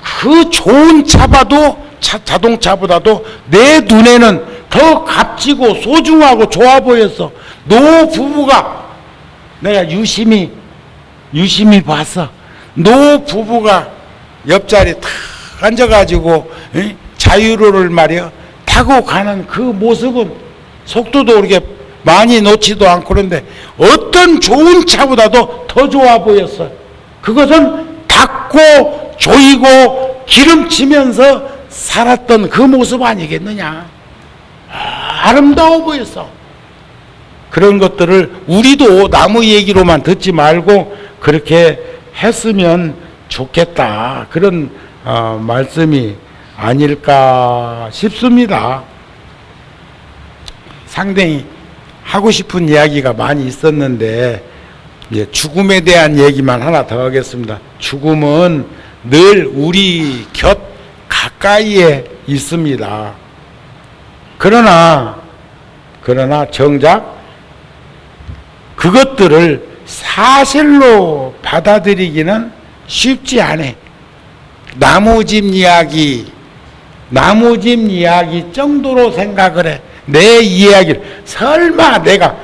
그 좋은 차봐도 자동차보다도 내 눈에는 더 값지고 소중하고 좋아 보였어. 노 부부가 내가 유심히 봤어. 노 부부가 옆자리에 탁 앉아가지고 자유로를 말이야 타고 가는 그 모습은 속도도 그렇게 많이 놓지도 않고 그런데 어떤 좋은 차보다도 더 좋아 보였어. 그것은 닦고 조이고 기름치면서 살았던 그 모습 아니겠느냐. 아름다워 보였어. 그런 것들을 우리도 나무 얘기로만 듣지 말고 그렇게 했으면 좋겠다. 그런 말씀이 아닐까 싶습니다. 상당히 하고 싶은 이야기가 많이 있었는데 죽음에 대한 얘기만 하나 더 하겠습니다. 죽음은 늘 우리 곁 가까이에 있습니다. 그러나 정작 그것들을 사실로 받아들이기는 쉽지 않아. 나무집 이야기 정도로 생각을 해. 내 이야기를 설마 내가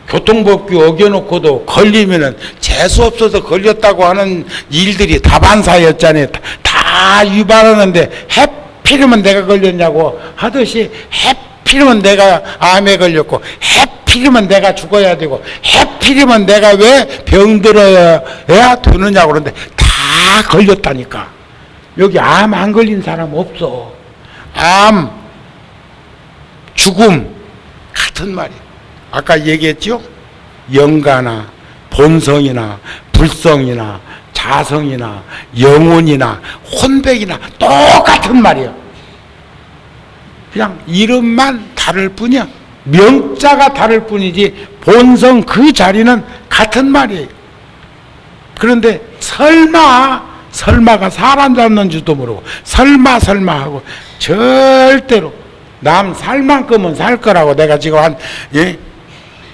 교통법규 어겨놓고도 걸리면은 재수 없어서 걸렸다고 하는 일들이 다반사였잖아요. 다 위반하는데 해필이면 내가 걸렸냐고 하듯이 해필이면 내가 암에 걸렸고 해필이면 내가 죽어야 되고 해필이면 내가 왜 병들어야 되느냐고 그러는데 다 걸렸다니까. 여기 암 안 걸린 사람 없어. 암, 죽음 같은 말이에요. 아까 얘기했죠? 영가나 본성이나 불성이나 자성이나 영혼이나 혼백이나 똑같은 말이에요. 그냥 이름만 다를 뿐이야. 명자가 다를 뿐이지 본성 그 자리는 같은 말이에요. 그런데 설마가 사람 잡는 줄도 모르고 설마 하고 절대로 남 살 만큼은 살 거라고 내가 지금 한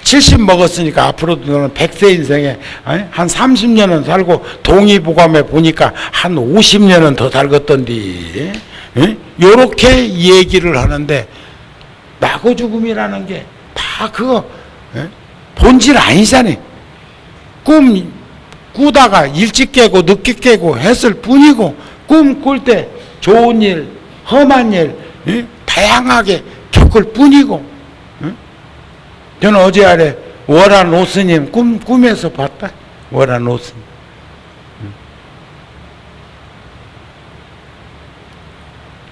70 먹었으니까 앞으로도 너는 100세 인생에 한 30년은 살고 동의보감에 보니까 한 50년은 더 살겠던디 요렇게 얘기를 하는데 나고 죽음이라는 게 다 그거 본질 아니잖아요. 꿈 꾸다가 일찍 깨고 늦게 깨고 했을 뿐이고 꿈 꿀 때 좋은 일 험한 일 다양하게 겪을 뿐이고 저는 어제 아래 월한 오스님 꿈에서 봤다. 월한 오스님.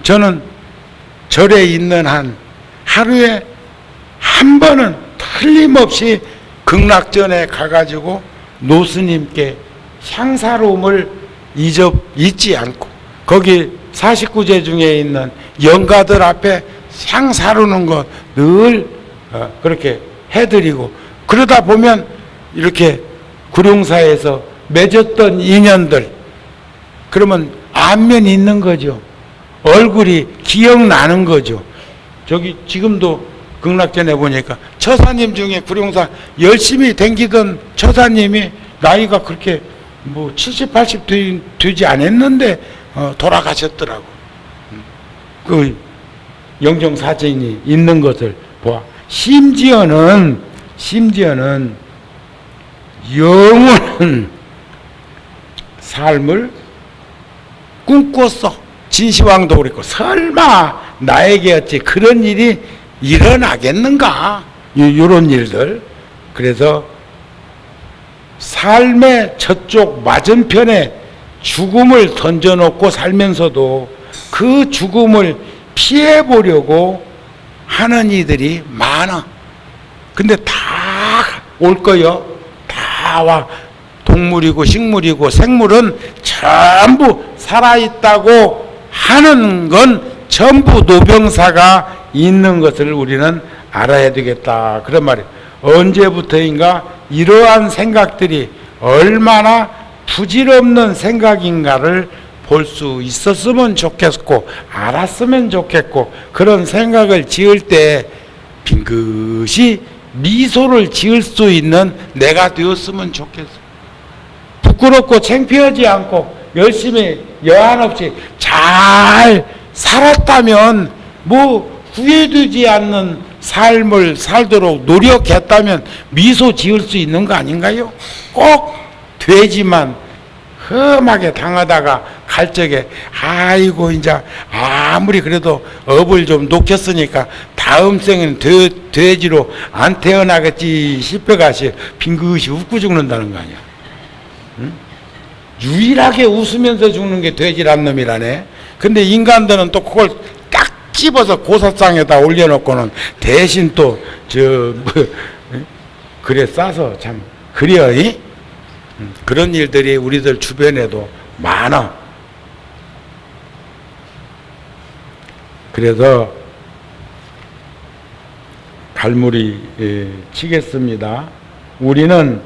저는 절에 있는 한 하루에 한 번은 틀림없이 극락전에 가가지고 노스님께 향사로움을 잊지 않고 거기 49제 중에 있는 영가들 앞에 향사르는 거 늘 그렇게 해드리고 그러다 보면 이렇게 구룡사에서 맺었던 인연들 그러면 안면이 있는 거죠. 얼굴이 기억나는 거죠. 저기 지금도 극락전에 보니까 처사님 중에 구룡사 열심히 댕기던 처사님이 나이가 그렇게 뭐 70, 80 되지 않았는데 돌아가셨더라고. 그 영정사진이 있는 것을 보아. 심지어는 영원한 삶을 꿈꿨어. 진시황도 그랬고 설마 나에게 어찌 그런 일이 일어나겠는가? 이런 일들. 그래서 삶의 저쪽 맞은편에 죽음을 던져놓고 살면서도 그 죽음을 피해보려고 하는 이들이 많아. 근데 다 올 거요. 다 와. 동물이고 식물이고 생물은 전부 살아있다고 하는 건 전부 노병사가 있는 것을 우리는 알아야 되겠다. 그런 말이에요. 언제부터인가 이러한 생각들이 얼마나 부질없는 생각인가를 볼 수 있었으면 좋겠고 알았으면 좋겠고 그런 생각을 지을 때 빙긋이 미소를 지을 수 있는 내가 되었으면 좋겠어. 부끄럽고 창피하지 않고 열심히 여한 없이 잘 살았다면 뭐 후회되지 않는 삶을 살도록 노력했다면 미소 지을 수 있는 거 아닌가요? 꼭 돼지만 험하게 당하다가 갈 적에 아이고 이제 아무리 그래도 업을 좀 놓겠으니까 다음 생에는 돼지로 안 태어나겠지 싶어가시 빙긋이 웃고 죽는다는 거 아니야. 응? 유일하게 웃으면서 죽는 게 돼지란 놈이라네. 근데 인간들은 또 그걸 딱 집어서 고사장에다 올려놓고는 대신 또 그래 싸서 참 그려. 그런 일들이 우리들 주변에도 많아. 그래서 갈무리 치겠습니다. 우리는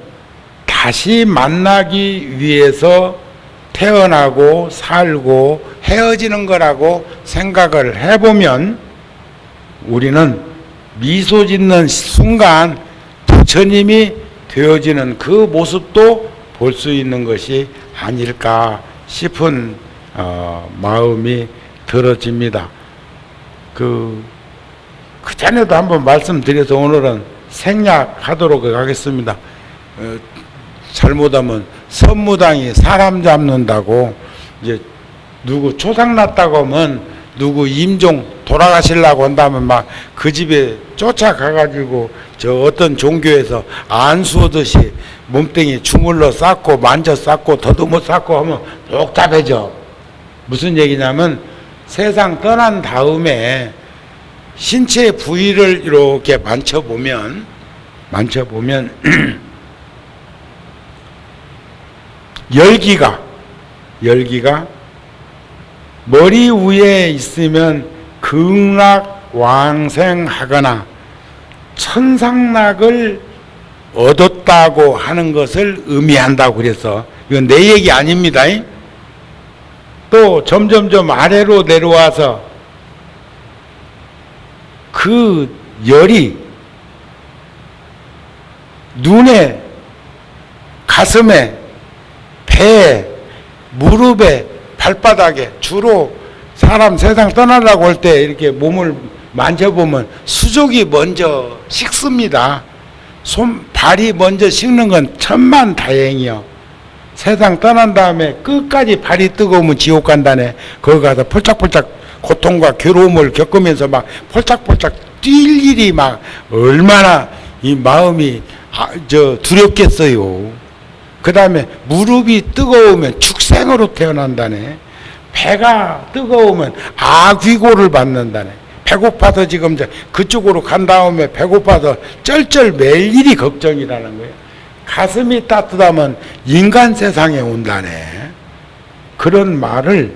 다시 만나기 위해서 태어나고 살고 헤어지는 거라고 생각을 해보면 우리는 미소 짓는 순간 부처님이 되어지는 그 모습도 볼 수 있는 것이 아닐까 싶은 마음이 들어집니다. 그 전에도 한번 말씀드려서 오늘은 생략하도록 하겠습니다. 잘못하면 선무당이 사람 잡는다고 이제 누구 초상 났다고 하면 누구 임종 돌아가시려고 한다면 막 그 집에 쫓아가가지고 저 어떤 종교에서 안수하듯이 몸뚱이 주물러 쌓고 만져 쌓고 더듬어 쌓고 하면 복잡해져. 무슨 얘기냐면 세상 떠난 다음에 신체 부위를 이렇게 만져보면 열기가 머리 위에 있으면 극락왕생하거나 천상락을 얻었다고 하는 것을 의미한다고 그래서 이건 내 얘기 아닙니다. 또 점점점 아래로 내려와서 그 열이 눈에, 가슴에, 배에, 무릎에, 발바닥에, 주로 사람 세상 떠나려고 할 때 이렇게 몸을 만져보면 수족이 먼저 식습니다. 발이 먼저 식는 건 천만다행이요. 세상 떠난 다음에 끝까지 발이 뜨거우면 지옥 간다네. 거기 가서 폴짝폴짝 고통과 괴로움을 겪으면서 막 폴짝폴짝 뛸 일이 막 얼마나 이 마음이 두렵겠어요. 그 다음에 무릎이 뜨거우면 축생으로 태어난다네. 배가 뜨거우면 아귀고를 받는다네. 배고파서 지금 이제 그쪽으로 간 다음에 배고파서 쩔쩔 맬 일이 걱정이라는 거예요. 가슴이 따뜻하면 인간 세상에 온다네. 그런 말을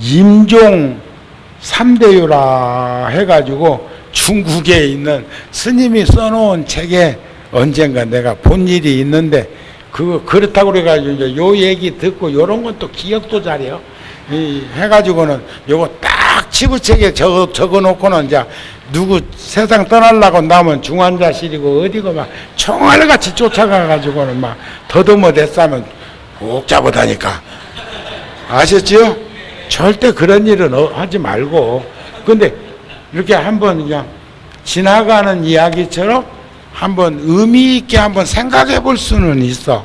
임종 3대유라 해가지고 중국에 있는 스님이 써놓은 책에 언젠가 내가 본 일이 있는데 그렇다고 그래가지고 이제 요 얘기 듣고 요런 건 또 기억도 잘해요. 해가지고는 요거 딱 치부책에 적어 놓고는 이제 누구 세상 떠나려고 나면 중환자실이고 어디고 막 총알같이 쫓아가가지고는 막 더듬어 댔으면 꼭 잡아다니까. 아셨지요? 절대 그런 일은 하지 말고. 근데 이렇게 한번 그냥 지나가는 이야기처럼 한번 의미 있게 한번 생각해 볼 수는 있어.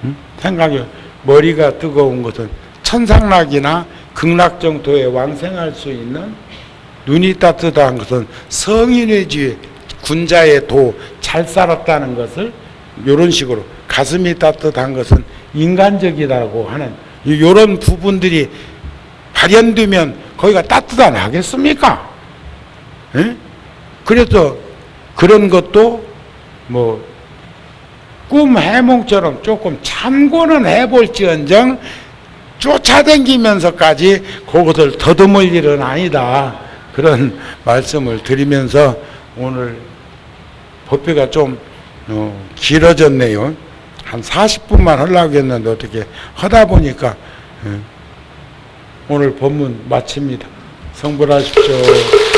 응? 머리가 뜨거운 것은 천상락이나 극락정토에 왕생할 수 있는, 눈이 따뜻한 것은 성인의 지 군자의 도 잘 살았다는 것을 이런 식으로, 가슴이 따뜻한 것은 인간적이라고 하는 이런 부분들이 발현되면 거기가 따뜻 안 하겠습니까? 에? 그래서 그런 것도 뭐 꿈 해몽처럼 조금 참고는 해볼지언정 쫓아다니면서까지 그것을 더듬을 일은 아니다. 그런 말씀을 드리면서 오늘 법회가 좀 길어졌네요. 한 40분만 하려고 했는데 어떻게 하다 보니까 오늘 법문 마칩니다. 성불하십시오.